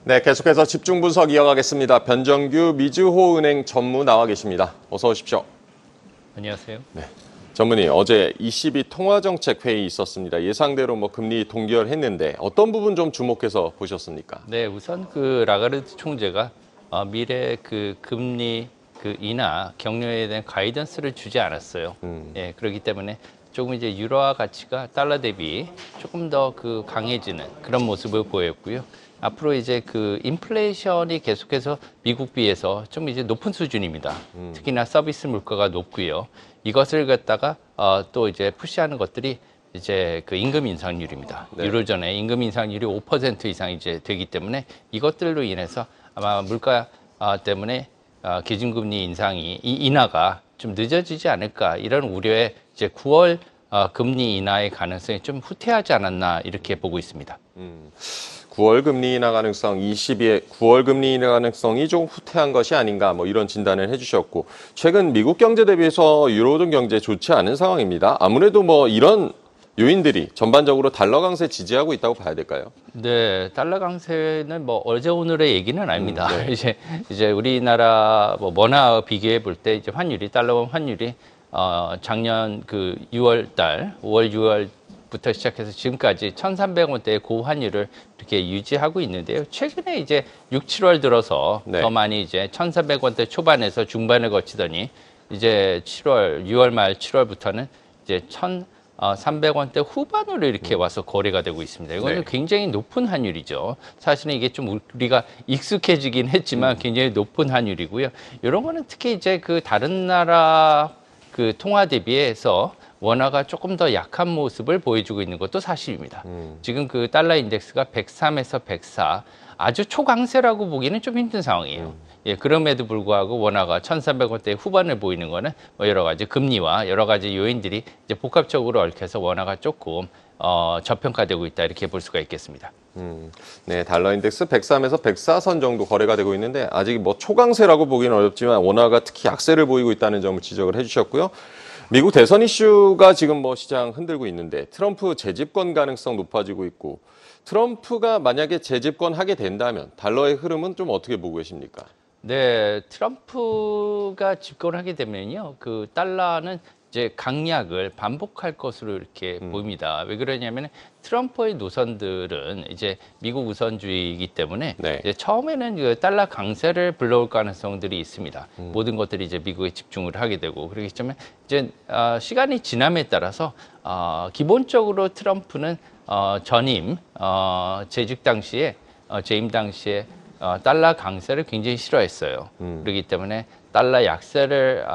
네, 계속해서 집중 분석 이어가겠습니다. 변정규 미주호은행 전무 나와 계십니다. 어서 오십시오. 안녕하세요. 네, 전무님, 어제 ECB 통화정책 회의 있었습니다. 예상대로 금리 동결했는데 어떤 부분 좀 주목해서 보셨습니까? 네, 우선 라가르드 총재가 미래 금리 인하 격려에 대한 가이던스를 주지 않았어요. 예, 그렇기 때문에 조금 이제 유로화 가치가 달러 대비 조금 더 강해지는 그런 모습을 보였고요. 앞으로 이제 인플레이션이 계속해서 미국 비해서 좀 이제 높은 수준입니다. 특히나 서비스 물가가 높고요. 이것을 갖다가 또 이제 푸시하는 것들이 이제 임금 인상률입니다. 네. 유로존의 임금 인상률이 5% 이상 이제 되기 때문에 이것들로 인해서 아마 물가 때문에 기준금리 인하가 좀 늦어지지 않을까 이런 우려에 이제 9월 금리 인하의 가능성이 좀 후퇴하지 않았나 이렇게 보고 있습니다. 9월 금리 인하 가능성, 22의 9월 금리 인하 가능성이 좀 후퇴한 것이 아닌가 이런 진단을 해주셨고, 최근 미국 경제 대비해서 유로존 경제 좋지 않은 상황입니다. 아무래도 이런 요인들이 전반적으로 달러 강세 지지하고 있다고 봐야 될까요? 네, 달러 강세는 어제 오늘의 얘기는 아닙니다. 네. 이제 우리나라 원화와 비교해 볼 때 이제 달러 환율이 작년 5월 6월부터 시작해서 지금까지 1,300원대의 고환율을 이렇게 유지하고 있는데요. 최근에 이제 6, 7월 들어서 네. 더 많이 이제 1,300원대 초반에서 중반을 거치더니 이제 6월 말 7월부터는 이제 1,300원대 후반으로 이렇게 와서 거래가 되고 있습니다. 이거는 네. 굉장히 높은 환율이죠. 사실은 이게 좀 우리가 익숙해지긴 했지만 굉장히 높은 환율이고요. 이런 거는 특히 이제 다른 나라 통화 대비해서 원화가 조금 더 약한 모습을 보여주고 있는 것도 사실입니다. 지금 달러 인덱스가 103에서 104, 아주 초강세라고 보기는 좀 힘든 상황이에요. 예, 그럼에도 불구하고 원화가 1,300원대 후반을 보이는 거는 여러 가지 금리와 여러 가지 요인들이 이제 복합적으로 얽혀서 원화가 조금 저평가되고 있다 이렇게 볼 수가 있겠습니다. 네, 달러 인덱스 103에서 104선 정도 거래가 되고 있는데 아직 초강세라고 보기는 어렵지만 원화가 특히 약세를 보이고 있다는 점을 지적을 해주셨고요. 미국 대선 이슈가 지금 시장 흔들고 있는데 트럼프 재집권 가능성 높아지고 있고, 트럼프가 만약에 재집권하게 된다면 달러의 흐름은 좀 어떻게 보고 계십니까? 네, 트럼프가 집권하게 되면요, 달러는 이제 강약을 반복할 것으로 이렇게 보입니다. 왜 그러냐면 트럼프의 노선들은 이제 미국 우선주의이기 때문에 네. 이제 처음에는 달러 강세를 불러올 가능성들이 있습니다. 모든 것들이 이제 미국에 집중을 하게 되고, 그렇기 때문에 이제 시간이 지남에 따라서 기본적으로 트럼프는 재직 당시에 재임 당시에 달러 강세를 굉장히 싫어했어요. 그렇기 때문에 달러 약세를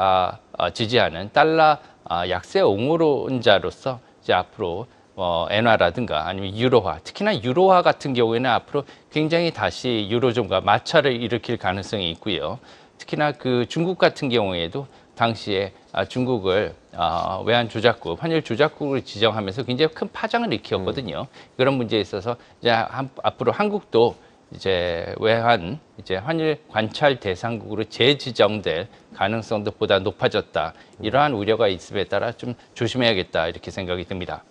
지지하는 달러 약세 옹호론자로서 이제 앞으로 엔화라든가 아니면 유로화, 특히나 유로화 같은 경우에는 앞으로 굉장히 다시 유로존과 마찰을 일으킬 가능성이 있고요. 특히나 중국 같은 경우에도 당시에 중국을 외환 조작국, 환율 조작국을 지정하면서 굉장히 큰 파장을 일으켰거든요. 그런 문제에 있어서 이제 앞으로 한국도 이제 환율 관찰 대상국으로 재지정될 가능성도 보다 높아졌다. 이러한 우려가 있음에 따라 좀 조심해야겠다 이렇게 생각이 듭니다.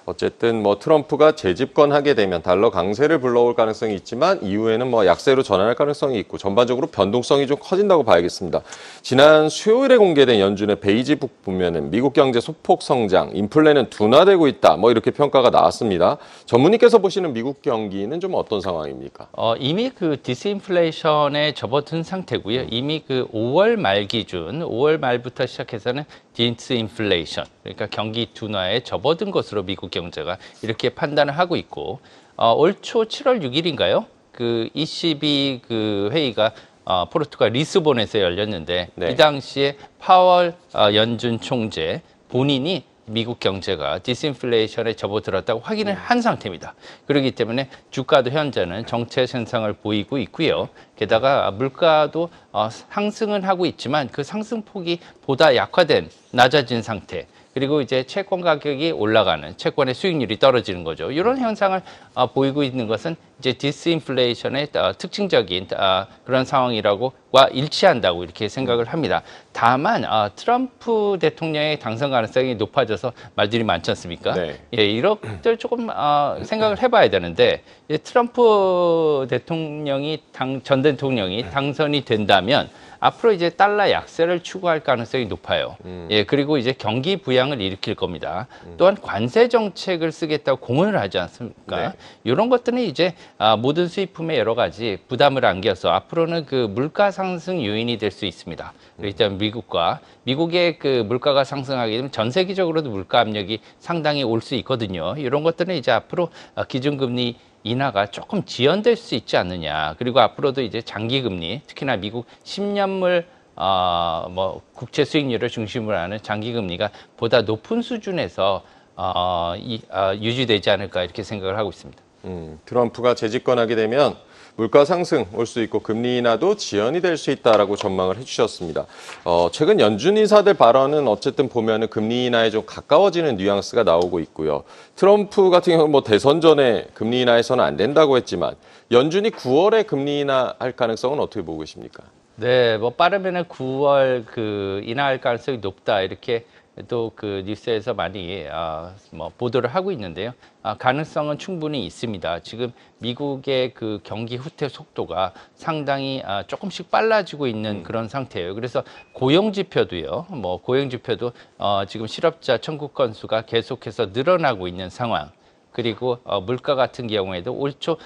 어쨌든 트럼프가 재집권하게 되면 달러 강세를 불러올 가능성이 있지만 이후에는 약세로 전환할 가능성이 있고 전반적으로 변동성이 좀 커진다고 봐야겠습니다. 지난 수요일에 공개된 연준의 베이지북 보면은 미국 경제 소폭 성장, 인플레는 둔화되고 있다 이렇게 평가가 나왔습니다. 전무님께서 보시는 미국 경기는 좀 어떤 상황입니까? 이미 디스인플레이션에 접어든 상태고요. 이미 5월 말 기준, 5월 말부터 시작해서는 디스인플레이션, 그러니까 경기 둔화에 접어든 것으로 미국 경제가 이렇게 판단을 하고 있고, 올 초 7월 6일인가요? ECB 회의가 포르투갈 리스본에서 열렸는데, 네. 이 당시에 파월 연준 총재 본인이 미국 경제가 디스인플레이션에 접어들었다고 확인을 한 상태입니다. 그렇기 때문에 주가도 현재는 정체 현상을 보이고 있고요. 게다가 물가도 상승은 하고 있지만 그 상승폭이 보다 낮아진 상태. 그리고 이제 채권 가격이 올라가는, 채권의 수익률이 떨어지는 거죠. 이런 현상을 보이고 있는 것은 이제 디스인플레이션의 특징적인 그런 상황이라고와 일치한다고 이렇게 생각을 합니다. 다만 트럼프 대통령의 당선 가능성이 높아져서 말들이 많지 않습니까? 네. 예, 이런 것들 조금 생각을 해봐야 되는데 트럼프 대통령이 전 대통령이 당선이 된다면 앞으로 이제 달러 약세를 추구할 가능성이 높아요. 예, 그리고 이제 경기 부양을 일으킬 겁니다. 또한 관세 정책을 쓰겠다고 공언을 하지 않습니까? 네. 이런 것들은 이제 모든 수입품에 여러 가지 부담을 안겨서 앞으로는 그 물가 상승 요인이 될 수 있습니다. 일단 미국의 그 물가가 상승하게 되면 전 세계적으로도 물가 압력이 상당히 올 수 있거든요. 이런 것들은 이제 앞으로 기준금리 인하가 조금 지연될 수 있지 않느냐. 그리고 앞으로도 이제 장기금리, 특히나 미국 10년물 국채 수익률을 중심으로 하는 장기금리가 보다 높은 수준에서 유지되지 않을까 이렇게 생각을 하고 있습니다. 트럼프가 재집권하게 되면 물가 상승 올 수 있고 금리 인하도 지연이 될 수 있다라고 전망을 해주셨습니다. 최근 연준 인사들 발언은 어쨌든 보면은 금리 인하에 좀 가까워지는 뉘앙스가 나오고 있고요. 트럼프 같은 경우는 뭐 대선 전에 금리 인하해서는 안 된다고 했지만 연준이 9월에 금리 인하할 가능성은 어떻게 보고 계십니까? 네, 뭐 빠르면은 9월 그 인하할 가능성이 높다 이렇게 또 그 뉴스에서 많이 보도를 하고 있는데요. 가능성은 충분히 있습니다. 지금 미국의 그 경기 후퇴 속도가 상당히 조금씩 빨라지고 있는 그런 상태예요. 그래서 고용 지표도요. 고용 지표도 지금 실업자 청구 건수가 계속해서 늘어나고 있는 상황. 그리고 물가 같은 경우에도 올 초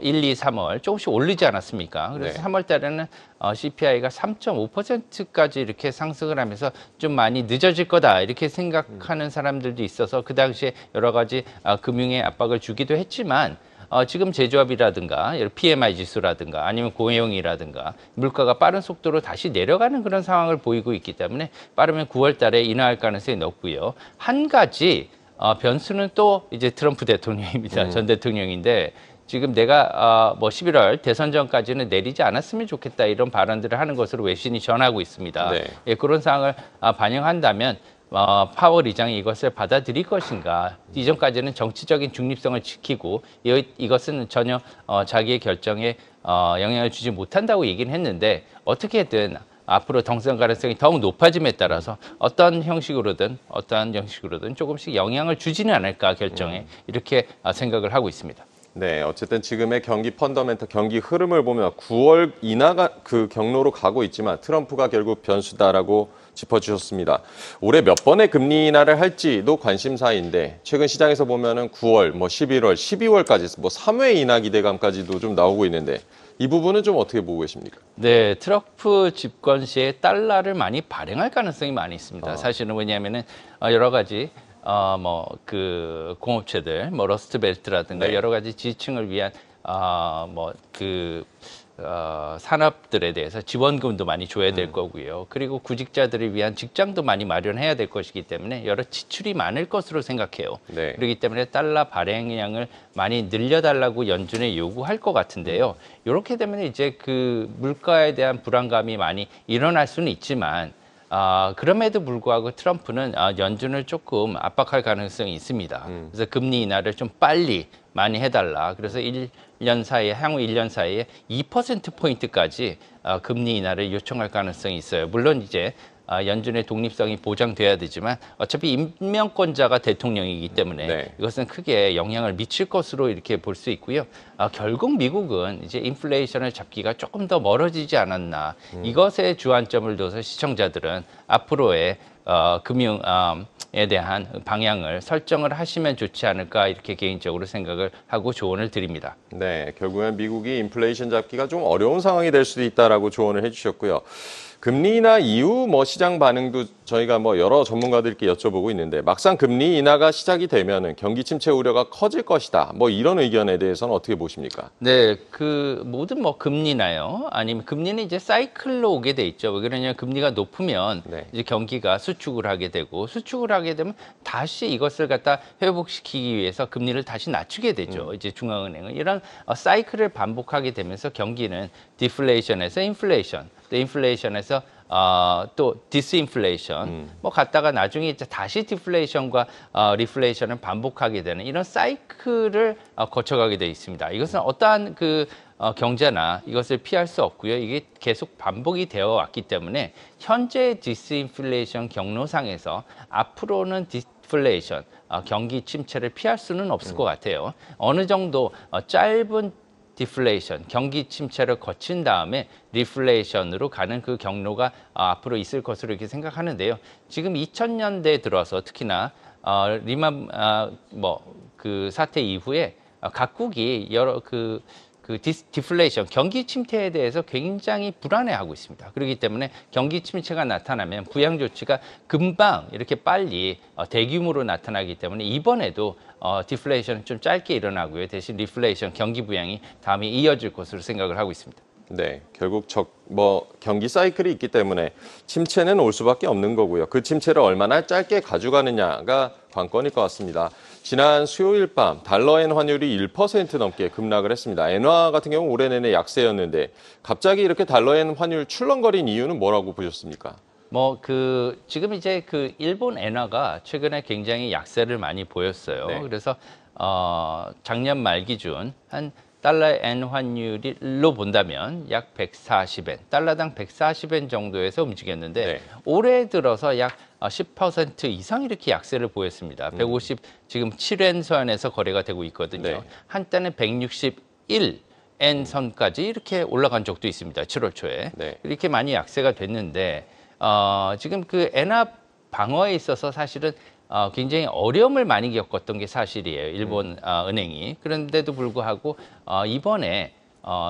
1, 2, 3월 조금씩 오르지 않았습니까? 그래서 네. 3월 달에는 CPI가 3.5%까지 이렇게 상승을 하면서 좀 많이 늦어질 거다 이렇게 생각하는 사람들도 있어서 그 당시에 여러 가지 금융의 압박을 주기도 했지만 지금 제조업이라든가 PMI 지수라든가 아니면 고용이라든가 물가가 빠른 속도로 다시 내려가는 그런 상황을 보이고 있기 때문에 빠르면 9월 달에 인하할 가능성이 높고요. 한 가지 변수는 또 이제 트럼프 대통령입니다. 전 대통령인데 지금 내가 11월 대선 전까지는 내리지 않았으면 좋겠다 이런 발언들을 하는 것으로 외신이 전하고 있습니다. 네. 예, 그런 상황을 반영한다면 파월 의장이 이것을 받아들일 것인가. 이전까지는 정치적인 중립성을 지키고 이것은 전혀 자기의 결정에 영향을 주지 못한다고 얘기는 했는데 어떻게든 앞으로 당선 가능성이 더욱 높아짐에 따라서 어떤 형식으로든 조금씩 영향을 주지는 않을까 결정에 이렇게 생각을 하고 있습니다. 네, 어쨌든 지금의 경기 펀더멘털, 경기 흐름을 보면 9월 인하가 그 경로로 가고 있지만 트럼프가 결국 변수다라고 짚어주셨습니다. 올해 몇 번의 금리 인하를 할지도 관심사인데 최근 시장에서 보면은 9월, 11월, 12월까지 3회 인하 기대감까지도 좀 나오고 있는데 이 부분은 좀 어떻게 보고 계십니까? 네, 트럼프 집권 시에 달러를 많이 발행할 가능성이 많이 있습니다. 사실은 왜냐하면은 여러 가지 공업체들, 러스트벨트라든가 네. 여러 가지 지층을 위한 산업들에 대해서 지원금도 많이 줘야 될 거고요. 그리고 구직자들을 위한 직장도 많이 마련해야 될 것이기 때문에 여러 지출이 많을 것으로 생각해요. 네. 그렇기 때문에 달러 발행량을 많이 늘려달라고 연준에 요구할 것 같은데요. 이렇게 되면 이제 그 물가에 대한 불안감이 많이 일어날 수는 있지만 그럼에도 불구하고 트럼프는 연준을 조금 압박할 가능성이 있습니다. 그래서 금리 인하를 좀 빨리 많이 해달라. 그래서 향후 1년 사이에 2%포인트까지 금리 인하를 요청할 가능성이 있어요. 물론 이제 연준의 독립성이 보장돼야 되지만 어차피 임명권자가 대통령이기 때문에 네. 이것은 크게 영향을 미칠 것으로 이렇게 볼 수 있고요. 결국 미국은 이제 인플레이션을 잡기가 조금 더 멀어지지 않았나. 이것에 주안점을 둬서 시청자들은 앞으로의 금융에 대한 방향을 설정을 하시면 좋지 않을까 이렇게 개인적으로 생각을 하고 조언을 드립니다. 네, 결국엔 미국이 인플레이션 잡기가 좀 어려운 상황이 될 수도 있다라고 조언을 해주셨고요. 금리 인하 이후 시장 반응도 저희가 여러 전문가들께 여쭤보고 있는데 막상 금리 인하가 시작이 되면은 경기 침체 우려가 커질 것이다. 이런 의견에 대해서는 어떻게 보십니까? 네, 그 모든 금리나요? 아니면 금리는 이제 사이클로 오게 돼 있죠. 왜 그러냐면 금리가 높으면 네. 이제 경기가 수축을 하게 되고 수축을 하게 되면 다시 이것을 갖다 회복시키기 위해서 금리를 다시 낮추게 되죠. 이제 중앙은행은 이런 사이클을 반복하게 되면서 경기는 디플레이션에서 인플레이션, 또 인플레이션에서 또 디스인플레이션 뭐 갔다가 나중에 이제 다시 디플레이션과 리플레이션을 반복하게 되는 이런 사이클을 거쳐가게 돼 있습니다. 이것은 어떠한 경제나 이것을 피할 수 없고요. 이게 계속 반복이 되어 왔기 때문에 현재 디스인플레이션 경로상에서 앞으로는 디플레이션, 경기 침체를 피할 수는 없을 것 같아요. 어느 정도 짧은 디플레이션, 경기 침체를 거친 다음에 리플레이션으로 가는 그 경로가 앞으로 있을 것으로 이렇게 생각하는데요. 지금 2000년대에 들어서 특히나 리만 그 사태 이후에 각국이 여러 디플레이션, 경기 침체에 대해서 굉장히 불안해하고 있습니다. 그렇기 때문에 경기 침체가 나타나면 부양 조치가 금방 이렇게 빨리 대규모로 나타나기 때문에 이번에도 디플레이션은 좀 짧게 일어나고요. 대신 리플레이션, 경기 부양이 다음에 이어질 것으로 생각을 하고 있습니다. 네, 결국 경기 사이클이 있기 때문에 침체는 올 수밖에 없는 거고요. 그 침체를 얼마나 짧게 가져가느냐가 관건일 것 같습니다. 지난 수요일 밤 달러엔 환율이 1% 넘게 급락을 했습니다. 엔화 같은 경우 올해 내내 약세였는데 갑자기 이렇게 달러엔 환율 출렁거린 이유는 뭐라고 보셨습니까? 지금 이제 일본 엔화가 최근에 굉장히 약세를 많이 보였어요. 네. 그래서 작년 말 기준 한 달러 엔 환율로 본다면 약 140엔, 달러당 140엔 정도에서 움직였는데 네. 올해 들어서 약 10% 이상 이렇게 약세를 보였습니다. 150 지금 7엔 선에서 거래가 되고 있거든요. 네. 한때는 161엔 선까지 이렇게 올라간 적도 있습니다. 7월 초에. 네. 이렇게 많이 약세가 됐는데 지금 엔화 방어에 있어서 사실은 굉장히 어려움을 많이 겪었던 게 사실이에요. 일본 은행이. 그런데도 불구하고 이번에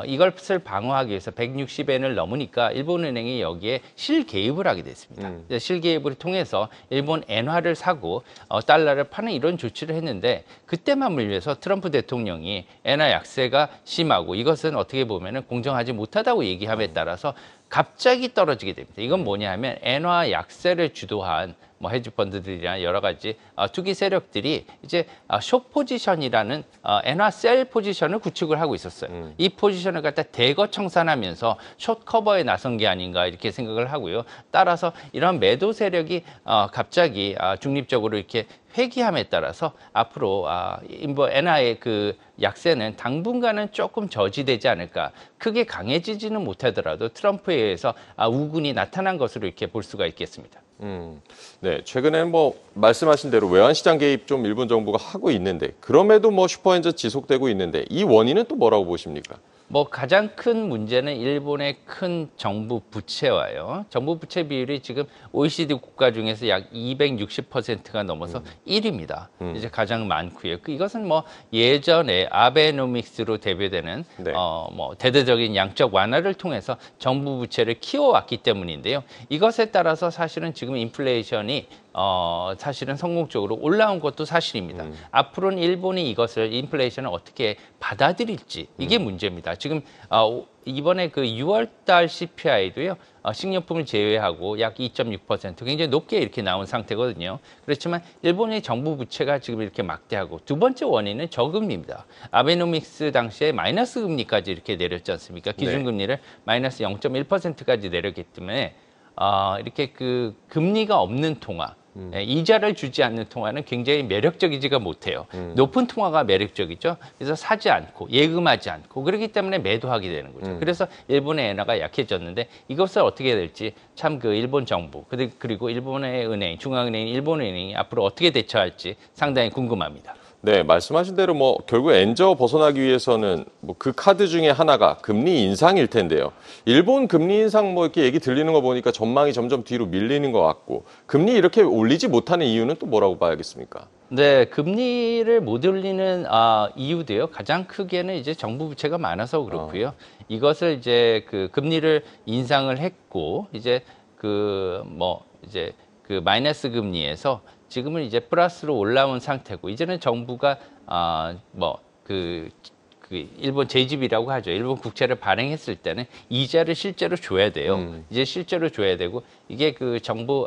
이것을 방어하기 위해서 160엔을 넘으니까 일본 은행이 여기에 실개입을 하게 됐습니다. 실개입을 통해서 일본 엔화를 사고 달러를 파는 이런 조치를 했는데 그때만 물려서 트럼프 대통령이 엔화 약세가 심하고 이것은 어떻게 보면 공정하지 못하다고 얘기함에 따라서 갑자기 떨어지게 됩니다. 이건 뭐냐 하면 엔화 약세를 주도한 헤지펀드들이나 여러 가지 투기 세력들이 이제 숏 포지션이라는 엔화 셀 포지션을 구축을 하고 있었어요. 이 포지션을 갖다 대거 청산하면서 숏 커버에 나선 게 아닌가 이렇게 생각을 하고요. 따라서 이런 매도 세력이 갑자기 중립적으로 이렇게 회귀함에 따라서 앞으로 엔화의 약세는 당분간은 조금 저지되지 않을까. 크게 강해지지는 못하더라도 트럼프에 의해서 우군이 나타난 것으로 이렇게 볼 수가 있겠습니다. 네, 최근에는 말씀하신 대로 외환시장 개입 좀 일본 정부가 하고 있는데 그럼에도 슈퍼엔저 지속되고 있는데 이 원인은 또 뭐라고 보십니까? 가장 큰 문제는 일본의 큰 정부 부채와요. 정부 부채 비율이 지금 OECD 국가 중에서 약 260%가 넘어서 1위입니다. 이제 가장 많고요. 이것은 예전에 아베노믹스로 대표되는 네. 대대적인 양적 완화를 통해서 정부 부채를 키워왔기 때문인데요. 이것에 따라서 사실은 지금 인플레이션이 사실은 성공적으로 올라온 것도 사실입니다. 앞으로는 일본이 이것을 인플레이션을 어떻게 받아들일지 이게 문제입니다. 지금 이번에 6월달 CPI도요. 식료품을 제외하고 약 2.6% 굉장히 높게 이렇게 나온 상태거든요. 그렇지만 일본의 정부 부채가 지금 이렇게 막대하고 두 번째 원인은 저금리입니다. 아베노믹스 당시에 마이너스 금리까지 이렇게 내렸지 않습니까? 기준금리를 마이너스 0.1%까지 내렸기 때문에 이렇게 금리가 없는 통화, 이자를 주지 않는 통화는 굉장히 매력적이지가 못해요. 높은 통화가 매력적이죠. 그래서 사지 않고 예금하지 않고 그렇기 때문에 매도하게 되는 거죠. 그래서 일본의 엔화가 약해졌는데 이것을 어떻게 될지 참 일본 정부 그리고 일본의 은행, 중앙은행, 일본은행이 앞으로 어떻게 대처할지 상당히 궁금합니다. 네, 말씀하신 대로 결국 엔저 벗어나기 위해서는 그 카드 중에 하나가 금리 인상일 텐데요. 일본 금리 인상 이렇게 얘기 들리는 거 보니까 전망이 점점 뒤로 밀리는 것 같고 금리 이렇게 올리지 못하는 이유는 또 뭐라고 봐야겠습니까? 네, 금리를 못 올리는 이유도요. 가장 크게는 이제 정부 부채가 많아서 그렇고요. 이것을 이제 금리를 인상을 했고 이제 마이너스 금리에서 지금은 이제 플러스로 올라온 상태고 이제는 정부가 일본 재집이라고 하죠. 일본 국채를 발행했을 때는 이자를 실제로 줘야 돼요. 이제 실제로 줘야 되고 이게 정부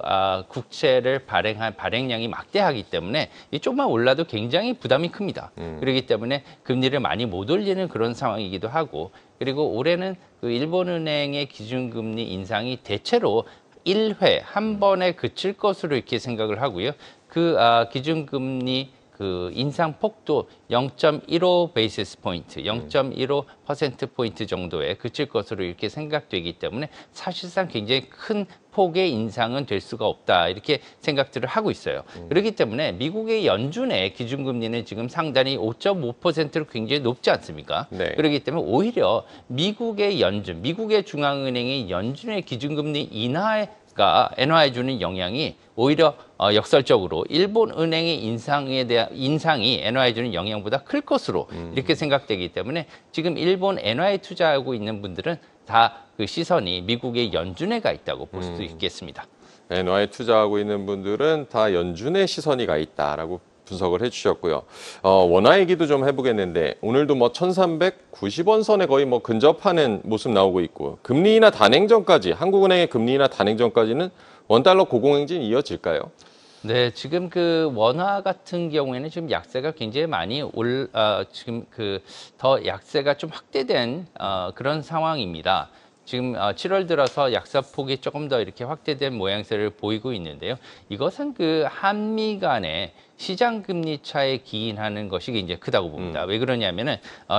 국채를 발행한 발행량이 막대하기 때문에 이 조금만 올라도 굉장히 부담이 큽니다. 그렇기 때문에 금리를 많이 못 올리는 그런 상황이기도 하고 그리고 올해는 일본은행의 기준금리 인상이 대체로 1회 한 번에 그칠 것으로 이렇게 생각을 하고요. 그 기준금리 그 인상 폭도 0.15 베이시스 포인트, 0.15% 포인트 정도에 그칠 것으로 이렇게 생각되기 때문에 사실상 굉장히 큰 폭의 인상은 될 수가 없다 이렇게 생각들을 하고 있어요. 그렇기 때문에 미국의 연준의 기준금리는 지금 상단이 5.5%로 굉장히 높지 않습니까? 네. 그렇기 때문에 오히려 미국의 연준, 미국의 중앙은행의 연준의 기준금리 인하가 엔화에 주는 영향이 오히려 역설적으로 일본 은행의 인상이 엔화에 주는 영향보다 클 것으로 이렇게 생각되기 때문에 지금 일본 엔화에 투자하고 있는 분들은 다 그 시선이 미국의 연준에 가 있다고 볼 수도 있겠습니다. 엔화에 투자하고 있는 분들은 다 연준의 시선이 가 있다라고 분석을 해주셨고요. 원화 얘기도 좀 해보겠는데 오늘도 뭐 1,390원 선에 거의 뭐 근접하는 모습 나오고 있고 금리 인하 단행 전까지 한국은행의 금리 인하 단행 전까지는 원달러 고공행진 이어질까요? 네, 지금 그 원화 같은 경우에는 지금 약세가 굉장히 많이 지금 그 더 약세가 좀 확대된 그런 상황입니다. 지금 7월 들어서 약세폭이 조금 더 이렇게 확대된 모양새를 보이고 있는데요. 이것은 그 한미 간의 시장 금리 차에 기인하는 것이 굉장히 크다고 봅니다. 왜 그러냐면은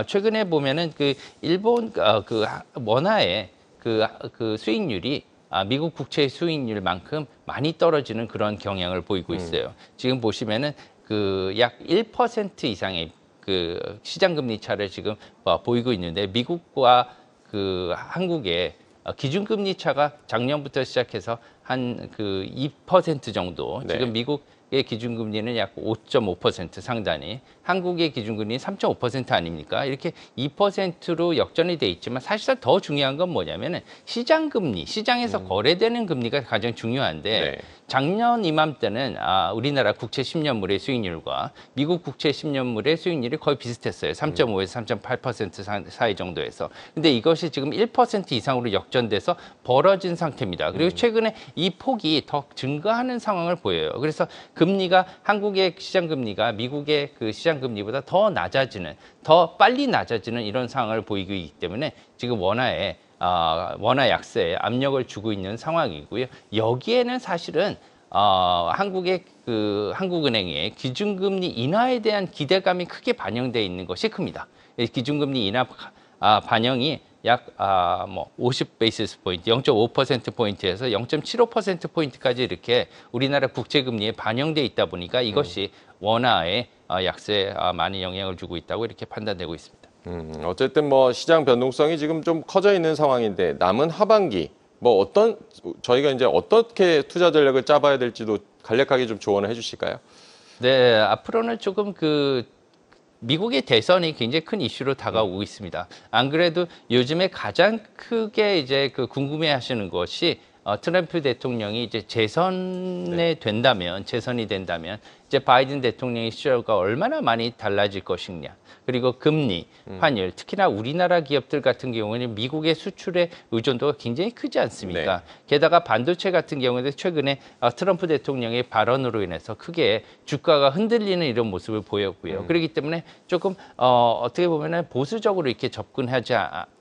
최근에 보면은 그 일본 그 원화의 그 수익률이 미국 국채 수익률만큼 많이 떨어지는 그런 경향을 보이고 있어요. 지금 보시면은 그 약 1% 이상의 그 시장 금리 차를 지금 보이고 있는데 미국과 그 한국의 기준금리 차가 작년부터 시작해서 한 그 2% 정도. 네. 지금 미국의 기준금리는 약 5.5% 상단이, 한국의 기준금리는 3.5% 아닙니까? 이렇게 2%로 역전이 돼 있지만 사실상 더 중요한 건 뭐냐면은 시장금리, 시장에서 거래되는 금리가 가장 중요한데 네. 작년 이맘때는 우리나라 국채 10년물의 수익률과 미국 국채 10년물의 수익률이 거의 비슷했어요. 3.5에서 3.8% 사이 정도에서. 근데 이것이 지금 1% 이상으로 역전돼서 벌어진 상태입니다. 그리고 최근에 이 폭이 더 증가하는 상황을 보여요. 그래서 금리가 한국의 시장 금리가 미국의 그 시장 금리보다 더 낮아지는, 더 빨리 낮아지는 이런 상황을 보이기 때문에 지금 원화 약세에 압력을 주고 있는 상황이고요. 여기에는 사실은 한국은행의 기준금리 인하에 대한 기대감이 크게 반영돼 있는 것이 큽니다. 기준금리 인하 반영이 약 50 베이시스 포인트, 0.5% 포인트에서 0.75% 포인트까지 이렇게 우리나라 국채 금리에 반영돼 있다 보니까 이것이 원화의 약세에 많이 영향을 주고 있다고 이렇게 판단되고 있습니다. 어쨌든 뭐 시장 변동성이 지금 좀 커져 있는 상황인데 남은 하반기 뭐 저희가 이제 어떻게 투자 전략을 짜봐야 될지도 간략하게 좀 조언을 해주실까요? 네, 앞으로는 조금 미국의 대선이 굉장히 큰 이슈로 다가오고 있습니다. 안 그래도 요즘에 가장 크게 이제 궁금해하시는 것이 트럼프 대통령이 이제 재선이 된다면 이제 바이든 대통령의 시절과 얼마나 많이 달라질 것이냐. 그리고 금리, 환율, 특히나 우리나라 기업들 같은 경우는 미국의 수출의 의존도가 굉장히 크지 않습니까? 네. 게다가 반도체 같은 경우에도 최근에 트럼프 대통령의 발언으로 인해서 크게 주가가 흔들리는 이런 모습을 보였고요. 그렇기 때문에 조금 어떻게 보면은 보수적으로 이렇게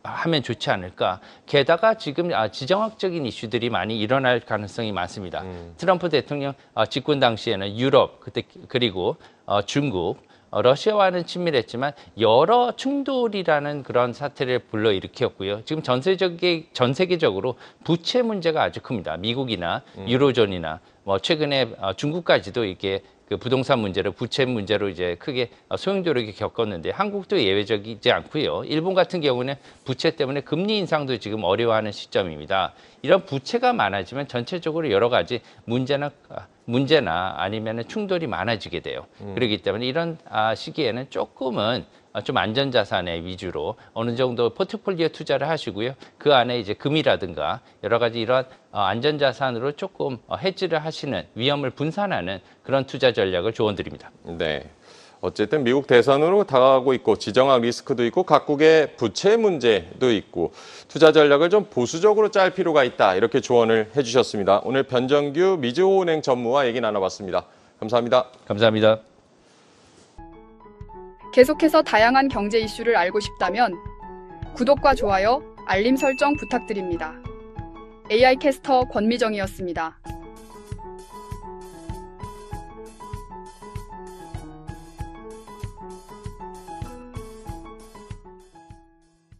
하면 좋지 않을까. 게다가 지금 지정학적인 이슈들이 많이 일어날 가능성이 많습니다. 트럼프 대통령 집권 당시에는 유럽, 그리고 중국, 러시아와는 친밀했지만 여러 충돌이라는 그런 사태를 불러일으켰고요. 지금 전 세계적으로 부채 문제가 아주 큽니다. 미국이나 유로존이나 뭐 최근에 중국까지도 이게 그 부동산 문제로 부채 문제로 이제 크게 소용돌이를 겪었는데 한국도 예외적이지 않고요. 일본 같은 경우는 부채 때문에 금리 인상도 지금 어려워하는 시점입니다. 이런 부채가 많아지면 전체적으로 여러 가지 문제나 아니면 충돌이 많아지게 돼요. 그렇기 때문에 이런 시기에는 조금은 좀 안전자산에 위주로 어느 정도 포트폴리오 투자를 하시고요. 그 안에 이제 금이라든가 여러 가지 이런 안전자산으로 조금 헤지를 하시는, 위험을 분산하는 그런 투자 전략을 조언드립니다. 네. 어쨌든 미국 대선으로 다가가고 있고 지정학 리스크도 있고 각국의 부채 문제도 있고 투자 전략을 좀 보수적으로 짤 필요가 있다. 이렇게 조언을 해주셨습니다. 오늘 변정규 미주호은행 전무와 얘기 나눠봤습니다. 감사합니다. 감사합니다. 계속해서 다양한 경제 이슈를 알고 싶다면 구독과 좋아요, 알림 설정 부탁드립니다. AI 캐스터 권미정이었습니다.